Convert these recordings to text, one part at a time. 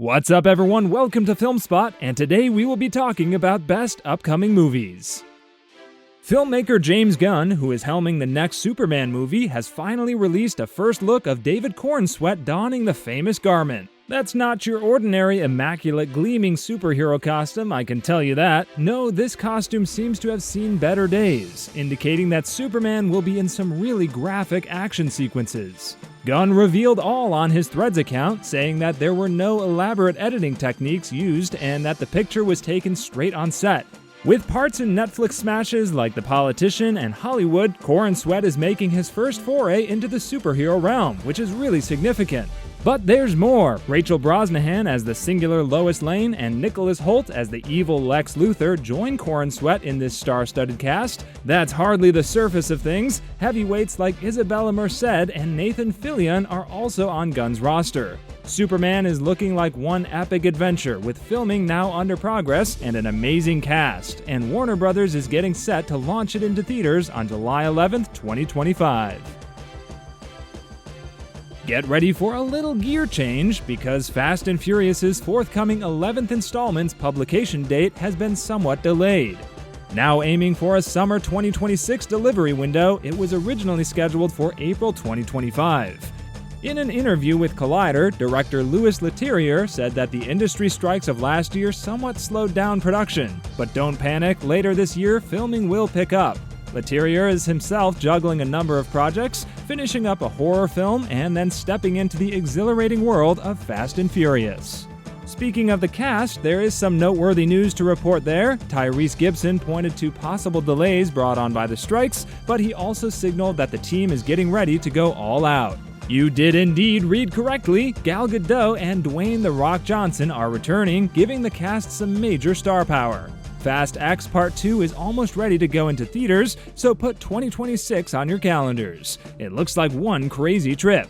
What's up, everyone? Welcome to FilmSpot, and today we will be talking about best upcoming movies. Filmmaker James Gunn, who is helming the next Superman movie, has finally released a first look of David Cornsweet donning the famous garment. That's not your ordinary immaculate gleaming superhero costume, I can tell you that. No, this costume seems to have seen better days, indicating that Superman will be in some really graphic action sequences. Gunn revealed all on his Threads account, saying that there were no elaborate editing techniques used and that the picture was taken straight on set. With parts in Netflix smashes like The Politician and Hollywood, Cornsweet is making his first foray into the superhero realm, which is really significant. But there's more! Rachel Brosnahan as the singular Lois Lane and Nicholas Hoult as the evil Lex Luthor join Cornsweet in this star-studded cast. That's hardly the surface of things. Heavyweights like Isabella Merced and Nathan Fillion are also on Gunn's roster. Superman is looking like one epic adventure, with filming now under progress and an amazing cast, and Warner Brothers is getting set to launch it into theaters on July 11th, 2025. Get ready for a little gear change, because Fast and Furious's forthcoming 11th installment's publication date has been somewhat delayed. Now aiming for a summer 2026 delivery window, it was originally scheduled for April 2025. In an interview with Collider, director Louis Leterrier said that the industry strikes of last year somewhat slowed down production, but don't panic, later this year filming will pick up. Leterrier is himself juggling a number of projects, finishing up a horror film and then stepping into the exhilarating world of Fast and Furious. Speaking of the cast, there is some noteworthy news to report there. Tyrese Gibson pointed to possible delays brought on by the strikes, but he also signaled that the team is getting ready to go all out. You did indeed read correctly. Gal Gadot and Dwayne "The Rock" Johnson are returning, giving the cast some major star power. Fast X Part 2 is almost ready to go into theaters, so put 2026 on your calendars. It looks like one crazy trip.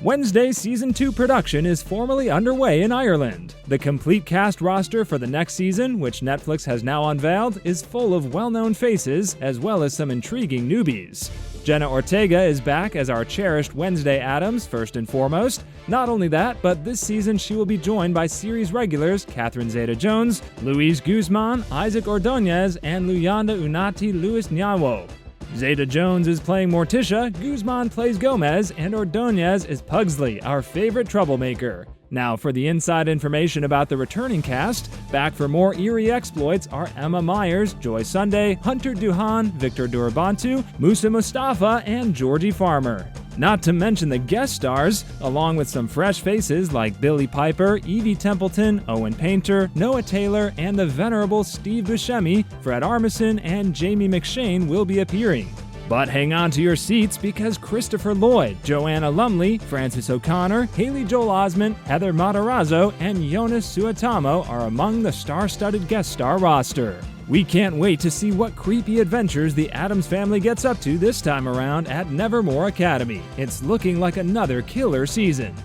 Wednesday Season 2 production is formally underway in Ireland. The complete cast roster for the next season, which Netflix has now unveiled, is full of well-known faces, as well as some intriguing newbies. Jenna Ortega is back as our cherished Wednesday Addams, first and foremost. Not only that, but this season she will be joined by series regulars Catherine Zeta-Jones, Luis Guzman, Isaac Ordonez, and Luyanda Unati Luis Nyawo. Zeta-Jones is playing Morticia, Guzman plays Gomez, and Ordonez is Pugsley, our favorite troublemaker. Now for the inside information about the returning cast, back for more eerie exploits are Emma Myers, Joy Sunday, Hunter Duhan, Victor Durabantu, Musa Mustafa, and Georgie Farmer. Not to mention the guest stars, along with some fresh faces like Billy Piper, Evie Templeton, Owen Painter, Noah Taylor, and the venerable Steve Buscemi, Fred Armisen, and Jamie McShane will be appearing. But hang on to your seats, because Christopher Lloyd, Joanna Lumley, Francis O'Connor, Haley Joel Osment, Heather Matarazzo, and Jonas Suetamo are among the star-studded guest star roster. We can't wait to see what creepy adventures the Addams family gets up to this time around at Nevermore Academy. It's looking like another killer season.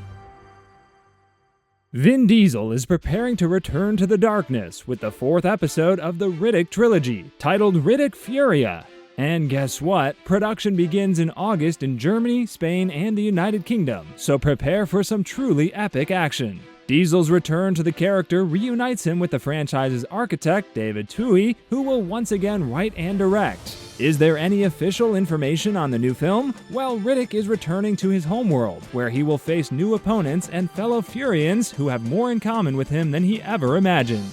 Vin Diesel is preparing to return to the darkness with the 4th episode of the Riddick trilogy, titled Riddick Furya. And guess what? Production begins in August in Germany, Spain, and the United Kingdom, so prepare for some truly epic action. Diesel's return to the character reunites him with the franchise's architect, David Twohy, who will once again write and direct. Is there any official information on the new film? Well, Riddick is returning to his homeworld, where he will face new opponents and fellow Furians who have more in common with him than he ever imagined.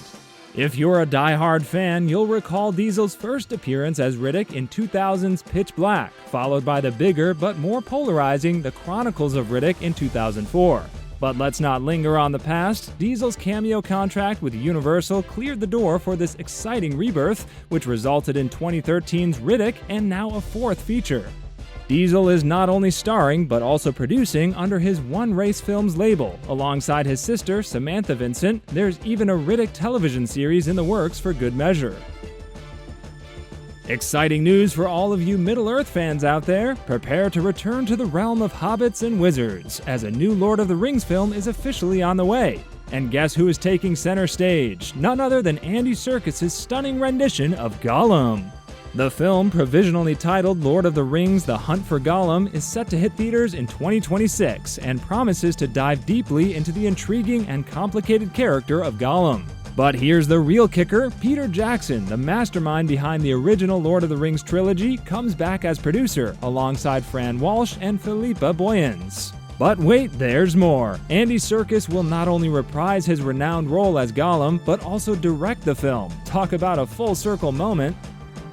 If you're a die-hard fan, you'll recall Diesel's first appearance as Riddick in 2000's Pitch Black, followed by the bigger but more polarizing The Chronicles of Riddick in 2004. But let's not linger on the past. Diesel's cameo contract with Universal cleared the door for this exciting rebirth, which resulted in 2013's Riddick and now a 4th feature. Diesel is not only starring, but also producing under his One Race Films label. Alongside his sister, Samantha Vincent, there's even a Riddick television series in the works for good measure. Exciting news for all of you Middle-earth fans out there. Prepare to return to the realm of hobbits and wizards, as a new Lord of the Rings film is officially on the way. And guess who is taking center stage? None other than Andy Serkis' stunning rendition of Gollum. The film, provisionally titled Lord of the Rings: The Hunt for Gollum, is set to hit theaters in 2026 and promises to dive deeply into the intriguing and complicated character of Gollum. But here's the real kicker: Peter Jackson, the mastermind behind the original Lord of the Rings trilogy, comes back as producer alongside Fran Walsh and Philippa Boyens. But wait, there's more. Andy Serkis will not only reprise his renowned role as Gollum, but also direct the film. Talk about a full circle moment.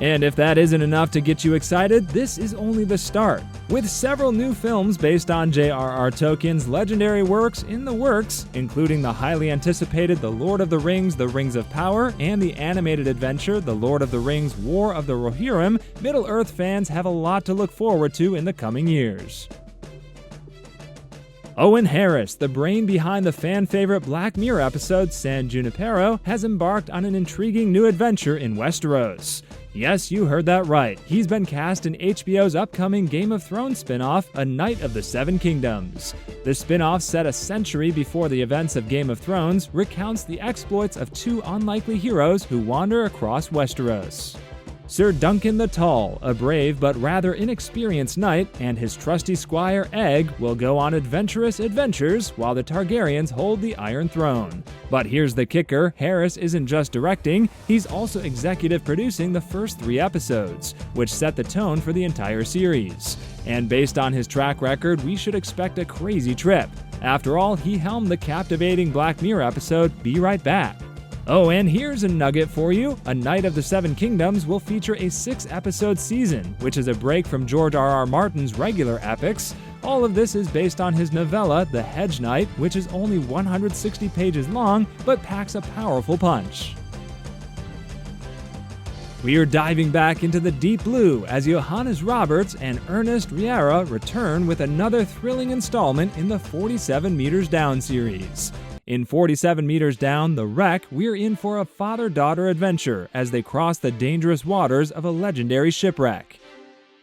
And if that isn't enough to get you excited, this is only the start. With several new films based on J.R.R. Tolkien's legendary works in the works, including the highly anticipated The Lord of the Rings: The Rings of Power and the animated adventure The Lord of the Rings: War of the Rohirrim, Middle-earth fans have a lot to look forward to in the coming years. Owen Harris, the brain behind the fan-favorite Black Mirror episode San Junipero, has embarked on an intriguing new adventure in Westeros. Yes, you heard that right. He's been cast in HBO's upcoming Game of Thrones spin-off, A Knight of the Seven Kingdoms. The spin-off, set a century before the events of Game of Thrones, recounts the exploits of two unlikely heroes who wander across Westeros. Sir Duncan the Tall, a brave but rather inexperienced knight, and his trusty squire Egg will go on adventurous adventures while the Targaryens hold the Iron Throne. But here's the kicker: Harris isn't just directing, he's also executive producing the first 3 episodes, which set the tone for the entire series. And based on his track record, we should expect a crazy trip. After all, he helmed the captivating Black Mirror episode Be Right Back. Oh, and here's a nugget for you. A Knight of the Seven Kingdoms will feature a 6-episode season, which is a break from George R.R. Martin's regular epics. All of this is based on his novella, The Hedge Knight, which is only 160 pages long, but packs a powerful punch. We are diving back into the deep blue as Johannes Roberts and Ernest Riera return with another thrilling installment in the 47 Meters Down series. In 47 Meters Down, The Wreck, we're in for a father-daughter adventure as they cross the dangerous waters of a legendary shipwreck.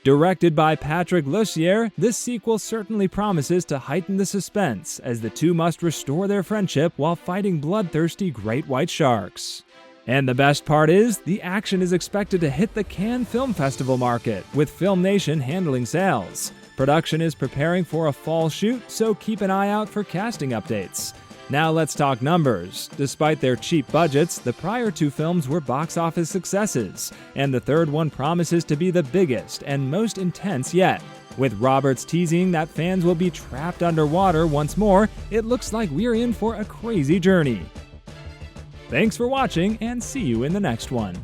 Directed by Patrick Lussier, this sequel certainly promises to heighten the suspense as the two must restore their friendship while fighting bloodthirsty great white sharks. And the best part is, the action is expected to hit the Cannes Film Festival market, with Film Nation handling sales. Production is preparing for a fall shoot, so keep an eye out for casting updates. Now let's talk numbers. Despite their cheap budgets, the prior 2 films were box office successes, and the third one promises to be the biggest and most intense yet. With Roberts teasing that fans will be trapped underwater once more, it looks like we're in for a crazy journey. Thanks for watching, and see you in the next one.